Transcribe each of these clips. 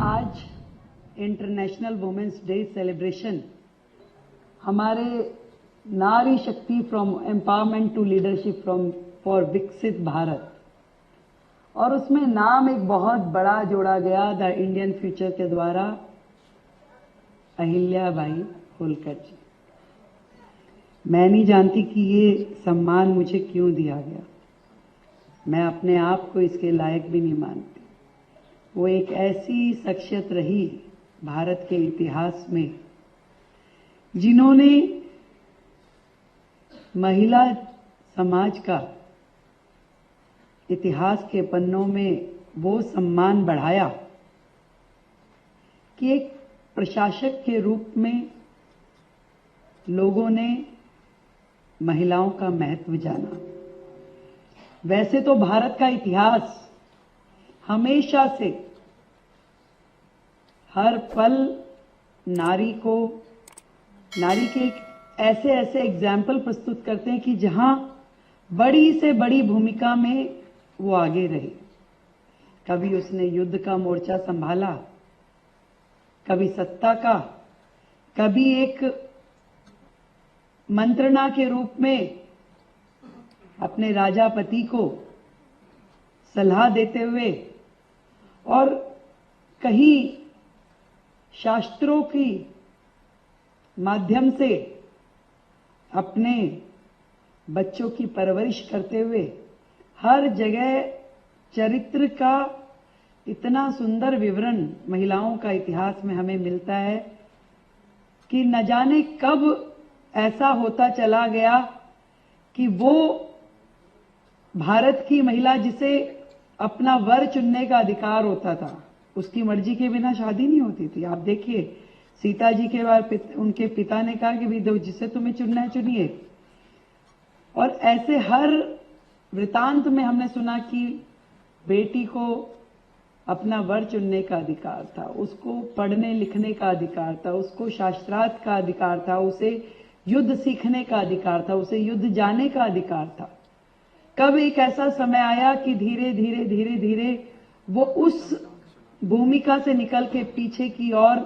आज international women's day celebration हमारे नारी शक्ति from empowerment to leadership from for Viksit Bharat, और उसमें नाम एक बहुत बड़ा जोड़ा गया द इंडियन फ्यूचर के द्वारा अहिल्याबाई होलकर जी। मैं नहीं जानती कि ये सम्मान मुझे क्यों दिया गया, मैं अपने आप को इसके लायक भी नहीं मानती। वो एक ऐसी शख्सियत रही भारत के इतिहास में जिन्होंने महिला समाज का इतिहास के पन्नों में वो सम्मान बढ़ाया कि एक प्रशासक के रूप में लोगों ने महिलाओं का महत्व जाना। वैसे तो भारत का इतिहास हमेशा से हर पल नारी के ऐसे ऐसे एग्जाम्पल प्रस्तुत करते हैं कि जहां बड़ी से बड़ी भूमिका में वो आगे रही। कभी उसने युद्ध का मोर्चा संभाला, कभी सत्ता का, कभी एक मंत्रणा के रूप में अपने राजा पति को सलाह देते हुए, और कहीं शास्त्रों की माध्यम से अपने बच्चों की परवरिश करते हुए हर जगह चरित्र का इतना सुंदर विवरण महिलाओं का इतिहास में हमें मिलता है कि न जाने कब ऐसा होता चला गया कि वो भारत की महिला जिसे अपना वर चुनने का अधिकार होता था, उसकी मर्जी के बिना शादी नहीं होती थी। आप देखिए सीता जी के बाद उनके पिता ने कहा कि भाई जिसे तुम्हें चुनना है चुनिए, और ऐसे हर वृतांत में हमने सुना कि बेटी को अपना वर चुनने का अधिकार था, उसको पढ़ने लिखने का अधिकार था, उसको शास्त्रार्थ का अधिकार था, उसे युद्ध सीखने का अधिकार था, उसे युद्ध जाने का अधिकार था। कब एक ऐसा समय आया कि धीरे धीरे धीरे धीरे वो उस भूमिका से निकल के पीछे की ओर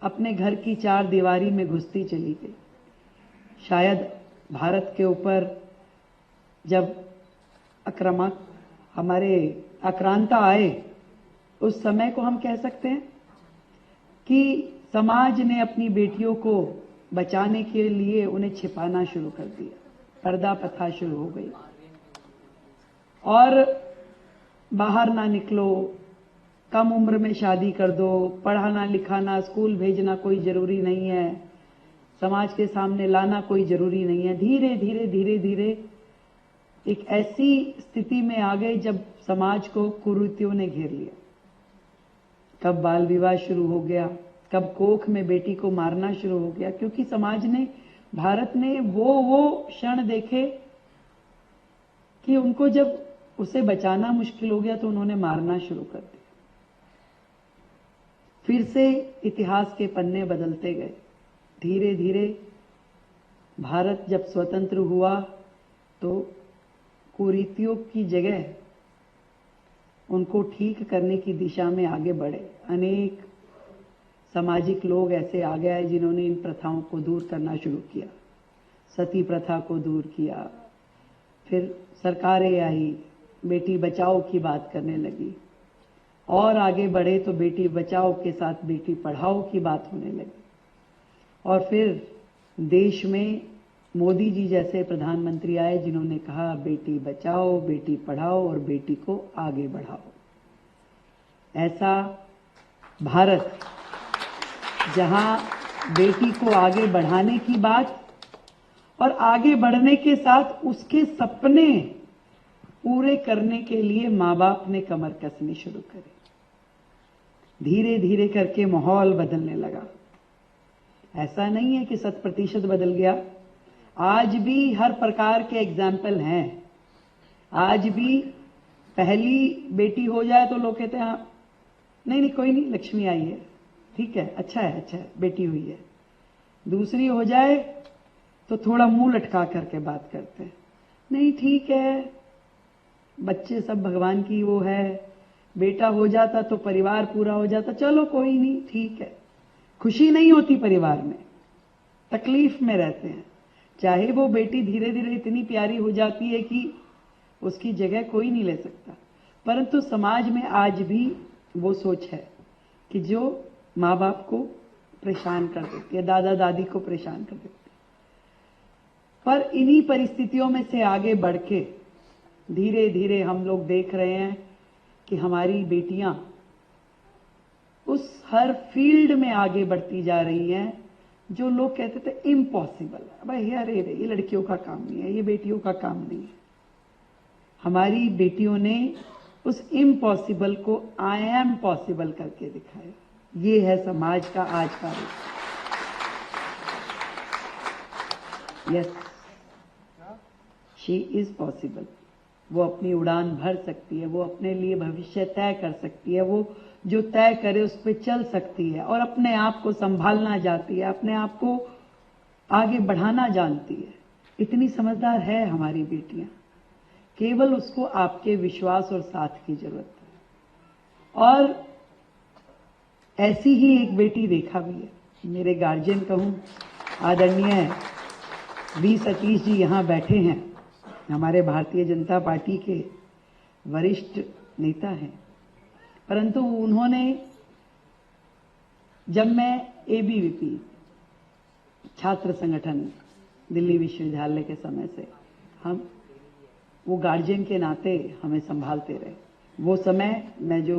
अपने घर की चार दीवारी में घुसती चली गई। शायद भारत के ऊपर जब आक्रांता आए, उस समय को हम कह सकते हैं कि समाज ने अपनी बेटियों को बचाने के लिए उन्हें छिपाना शुरू कर दिया, पर्दा प्रथा शुरू हो गई, और बाहर ना निकलो, कम उम्र में शादी कर दो, पढ़ाना लिखाना स्कूल भेजना कोई जरूरी नहीं है, समाज के सामने लाना कोई जरूरी नहीं है। धीरे धीरे धीरे धीरे एक ऐसी स्थिति में आ गए जब समाज को कुरीतियों ने घेर लिया। कब बाल विवाह शुरू हो गया, कब कोख में बेटी को मारना शुरू हो गया, क्योंकि समाज ने, भारत ने वो क्षण देखे कि उनको जब उसे बचाना मुश्किल हो गया तो उन्होंने मारना शुरू कर दिया। फिर से इतिहास के पन्ने बदलते गए। धीरे धीरे भारत जब स्वतंत्र हुआ तो कुरीतियों की जगह उनको ठीक करने की दिशा में आगे बढ़े। अनेक सामाजिक लोग ऐसे आ गए जिन्होंने इन प्रथाओं को दूर करना शुरू किया, सती प्रथा को दूर किया। फिर सरकारें आई, बेटी बचाओ की बात करने लगी, और आगे बढ़े तो बेटी बचाओ के साथ बेटी पढ़ाओ की बात होने लगी। और फिर देश में मोदी जी जैसे प्रधानमंत्री आए जिन्होंने कहा बेटी बचाओ, बेटी पढ़ाओ और बेटी को आगे बढ़ाओ। ऐसा भारत जहां बेटी को आगे बढ़ाने की बात और आगे बढ़ने के साथ उसके सपने पूरे करने के लिए माँ बाप ने कमर कसनी शुरू करी। धीरे धीरे करके माहौल बदलने लगा। ऐसा नहीं है कि 100% बदल गया, आज भी हर प्रकार के एग्जाम्पल हैं। आज भी पहली बेटी हो जाए तो लोग कहते हैं हाँ नहीं कोई नहीं, लक्ष्मी आई है, ठीक है, अच्छा है बेटी हुई है। दूसरी हो जाए तो थोड़ा मुंह लटका करके बात करते हैं, नहीं ठीक है, बच्चे सब भगवान की वो है, बेटा हो जाता तो परिवार पूरा हो जाता, चलो कोई नहीं, ठीक है। खुशी नहीं होती परिवार में, तकलीफ में रहते हैं। चाहे वो बेटी धीरे धीरे इतनी प्यारी हो जाती है कि उसकी जगह कोई नहीं ले सकता, परंतु समाज में आज भी वो सोच है कि जो माँ बाप को परेशान कर देती है, दादा दादी को परेशान कर देती है। पर इन्हीं परिस्थितियों में से आगे बढ़ के धीरे धीरे हम लोग देख रहे हैं कि हमारी बेटियां उस हर फील्ड में आगे बढ़ती जा रही हैं जो लोग कहते थे इम्पॉसिबल है, भाई अरे ये लड़कियों का काम नहीं है, ये बेटियों का काम नहीं है। हमारी बेटियों ने उस इम्पॉसिबल को आई एम पॉसिबल करके दिखाया। ये है समाज का आज का रूप। Yes, she is possible. वो अपनी उड़ान भर सकती है, वो अपने लिए भविष्य तय कर सकती है, वो जो तय करे उस पर चल सकती है और अपने आप को संभालना जानती है, अपने आप को आगे बढ़ाना जानती है। इतनी समझदार है हमारी बेटियां, केवल उसको आपके विश्वास और साथ की जरूरत है। और ऐसी ही एक बेटी देखा भी है, मेरे गार्जियन कहूं, आदरणीय वी सतीश जी यहां बैठे हैं, हमारे भारतीय जनता पार्टी के वरिष्ठ नेता हैं। परंतु उन्होंने, जब मैं एबीवीपी छात्र संगठन दिल्ली विश्वविद्यालय के समय से, हम वो गार्जियन के नाते हमें संभालते रहे। वो समय मैं जो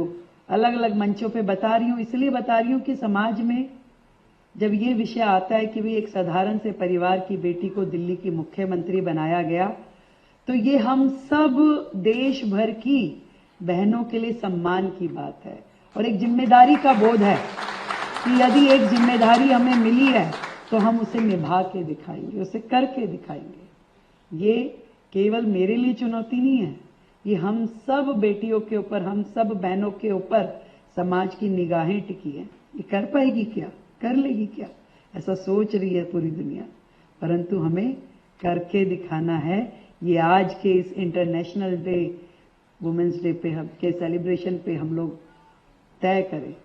अलग अलग मंचों पे बता रही हूं, इसलिए बता रही हूं कि समाज में जब ये विषय आता है कि भी एक साधारण से परिवार की बेटी को दिल्ली की मुख्यमंत्री बनाया गया, तो ये हम सब देश भर की बहनों के लिए सम्मान की बात है और एक जिम्मेदारी का बोध है कि यदि एक जिम्मेदारी हमें मिली है तो हम उसे निभा के दिखाएंगे, उसे करके दिखाएंगे। ये केवल मेरे लिए चुनौती नहीं है, ये हम सब बेटियों के ऊपर, हम सब बहनों के ऊपर समाज की निगाहें टिकी है। ये कर पाएगी क्या, कर लेगी क्या, ऐसा सोच रही है पूरी दुनिया, परंतु हमें करके दिखाना है। ये आज के इस इंटरनेशनल डे, वुमेन्स डे पे हम के सेलिब्रेशन पे हम लोग तय करें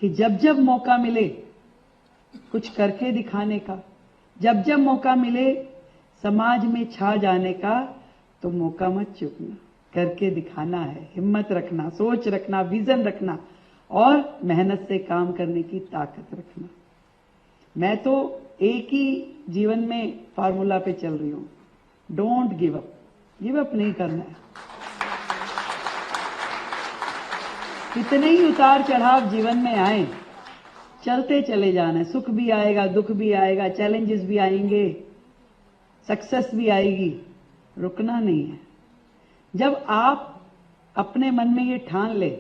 कि जब जब मौका मिले कुछ करके दिखाने का, जब जब मौका मिले समाज में छा जाने का, तो मौका मत चूकना, करके दिखाना है। हिम्मत रखना, सोच रखना, विजन रखना और मेहनत से काम करने की ताकत रखना। मैं तो एक ही जीवन में फार्मूला पे चल रही हूं, don't give up. Give up नहीं करना है। कितने ही उतार चढ़ाव जीवन में आए, चलते चले जाना है। सुख भी आएगा, दुख भी आएगा, चैलेंजेस भी आएंगे, सक्सेस भी आएगी, रुकना नहीं है। जब आप अपने मन में ये ठान ले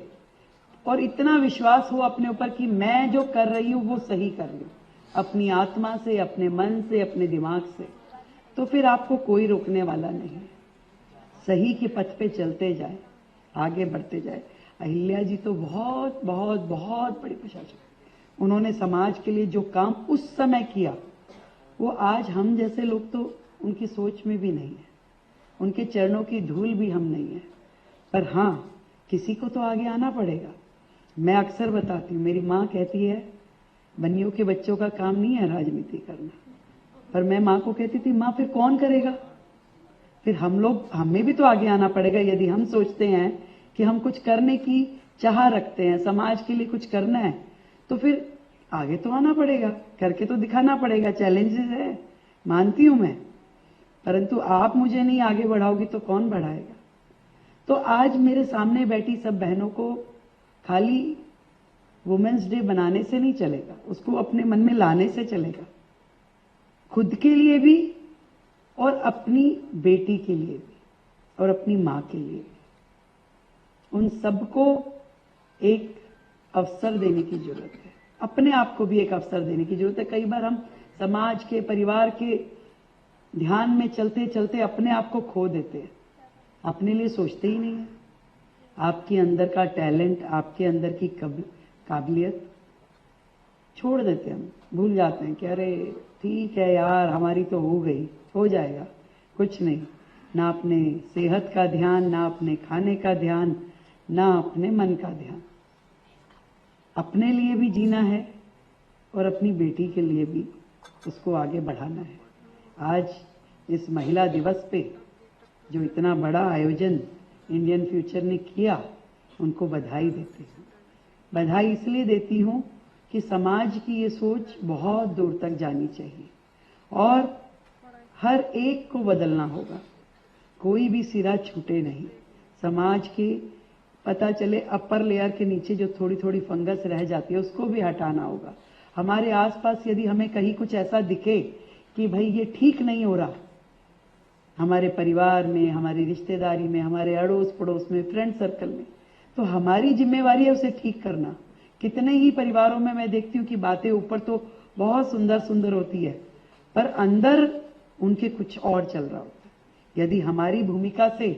और इतना विश्वास हो अपने ऊपर कि मैं जो कर रही हूं वो सही कर रही हूं, अपनी आत्मा से, अपने मन से, अपने दिमाग से, तो फिर आपको कोई रोकने वाला नहीं है। सही के पथ पे चलते जाए, आगे बढ़ते जाए। अहिल्या जी तो बहुत बहुत बहुत बड़ी प्रशासक, उन्होंने समाज के लिए जो काम उस समय किया वो आज हम जैसे लोग तो उनकी सोच में भी नहीं है, उनके चरणों की धूल भी हम नहीं है। पर हाँ, किसी को तो आगे आना पड़ेगा। मैं अक्सर बताती हूँ, मेरी माँ कहती है बनियों के बच्चों का काम नहीं है राजनीति करना, पर मैं माँ को कहती थी माँ फिर कौन करेगा? फिर हमें भी तो आगे आना पड़ेगा। यदि हम सोचते हैं कि हम कुछ करने की चाह रखते हैं, समाज के लिए कुछ करना है, तो फिर आगे तो आना पड़ेगा, करके तो दिखाना पड़ेगा। चैलेंजेस है, मानती हूं मैं, परंतु आप मुझे नहीं आगे बढ़ाओगी तो कौन बढ़ाएगा? तो आज मेरे सामने बैठी सब बहनों को खाली वुमेन्स डे बनाने से नहीं चलेगा, उसको अपने मन में लाने से चलेगा, खुद के लिए भी और अपनी बेटी के लिए भी और अपनी मां के लिए भी। उन सबको एक अवसर देने की जरूरत है, अपने आप को भी एक अवसर देने की जरूरत है। कई बार हम समाज के, परिवार के ध्यान में चलते चलते अपने आप को खो देते हैं, अपने लिए सोचते ही नहीं है। आपके अंदर का टैलेंट, आपके अंदर की काबिलियत छोड़ देते हैं, हम भूल जाते हैं कि अरे ठीक है यार, हमारी तो हो गई, हो जाएगा, कुछ नहीं। ना अपने सेहत का ध्यान, ना अपने खाने का ध्यान, ना अपने मन का ध्यान। अपने लिए भी जीना है और अपनी बेटी के लिए भी उसको आगे बढ़ाना है। आज इस महिला दिवस पे जो इतना बड़ा आयोजन इंडियन फ्यूचर ने किया, उनको बधाई देती हूँ। बधाई इसलिए देती हूँ कि समाज की ये सोच बहुत दूर तक जानी चाहिए और हर एक को बदलना होगा। कोई भी सिरा छूटे नहीं। समाज के पता चले अपर लेयर के नीचे जो थोड़ी थोड़ी फंगस रह जाती है, उसको भी हटाना होगा। हमारे आसपास यदि हमें कहीं कुछ ऐसा दिखे कि भाई ये ठीक नहीं हो रहा, हमारे परिवार में, हमारी रिश्तेदारी में, हमारे अड़ोस पड़ोस में, फ्रेंड सर्कल में, तो हमारी जिम्मेवारी है उसे ठीक करना। कितने ही परिवारों में मैं देखती हूँ कि बातें ऊपर तो बहुत सुंदर सुंदर होती है, पर अंदर उनके कुछ और चल रहा होता है। यदि हमारी भूमिका से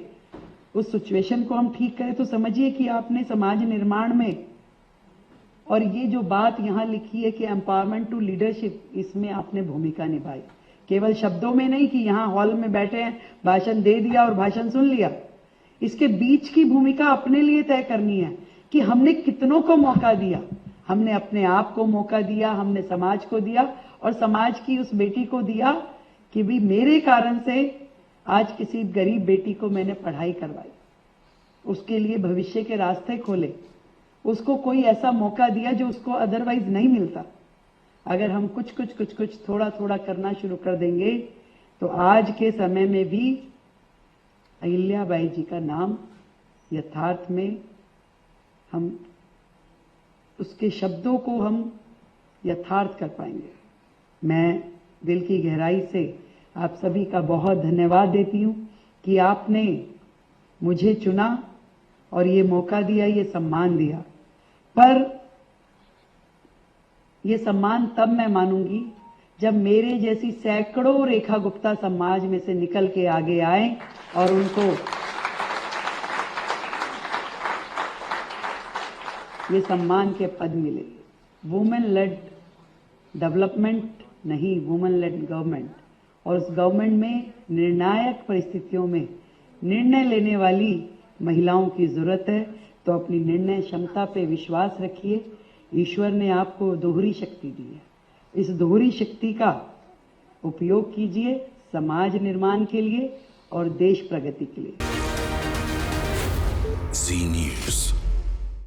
उस सिचुएशन को हम ठीक करें तो समझिए कि आपने समाज निर्माण में, और ये जो बात यहाँ लिखी है कि एम्पावरमेंट टू लीडरशिप, इसमें आपने भूमिका निभाई। केवल शब्दों में नहीं कि यहाँ हॉल में बैठे हैं, भाषण दे दिया और भाषण सुन लिया। इसके बीच की भूमिका अपने लिए तय करनी है कि हमने कितनों को मौका दिया। हमने अपने आप को मौका दिया, हमने समाज को दिया और समाज की उस बेटी को दिया कि भी मेरे कारण से आज किसी गरीब बेटी को मैंने पढ़ाई करवाई, उसके लिए भविष्य के रास्ते खोले, उसको कोई ऐसा मौका दिया जो उसको अदरवाइज नहीं मिलता। अगर हम कुछ थोड़ा थोड़ा करना शुरू कर देंगे तो आज के समय में भी अहिल्याबाई जी का नाम यथार्थ में, हम उसके शब्दों को हम यथार्थ कर पाएंगे। मैं दिल की गहराई से आप सभी का बहुत धन्यवाद देती हूँ कि आपने मुझे चुना और ये मौका दिया, ये सम्मान दिया। पर ये सम्मान तब मैं मानूंगी जब मेरे जैसी सैकड़ों रेखा गुप्ता समाज में से निकल के आगे आए और उनको ये सम्मान के पद मिले। वुमेन लेड डेवलपमेंट नहीं, वुमेन लेड गवर्नमेंट, और उस गवर्नमेंट में निर्णायक परिस्थितियों में निर्णय लेने वाली महिलाओं की जरूरत है। तो अपनी निर्णय क्षमता पे विश्वास रखिए। ईश्वर ने आपको दोहरी शक्ति दी है, इस दोहरी शक्ति का उपयोग कीजिए समाज निर्माण के लिए और देश प्रगति के लिए। जी न्यूज़।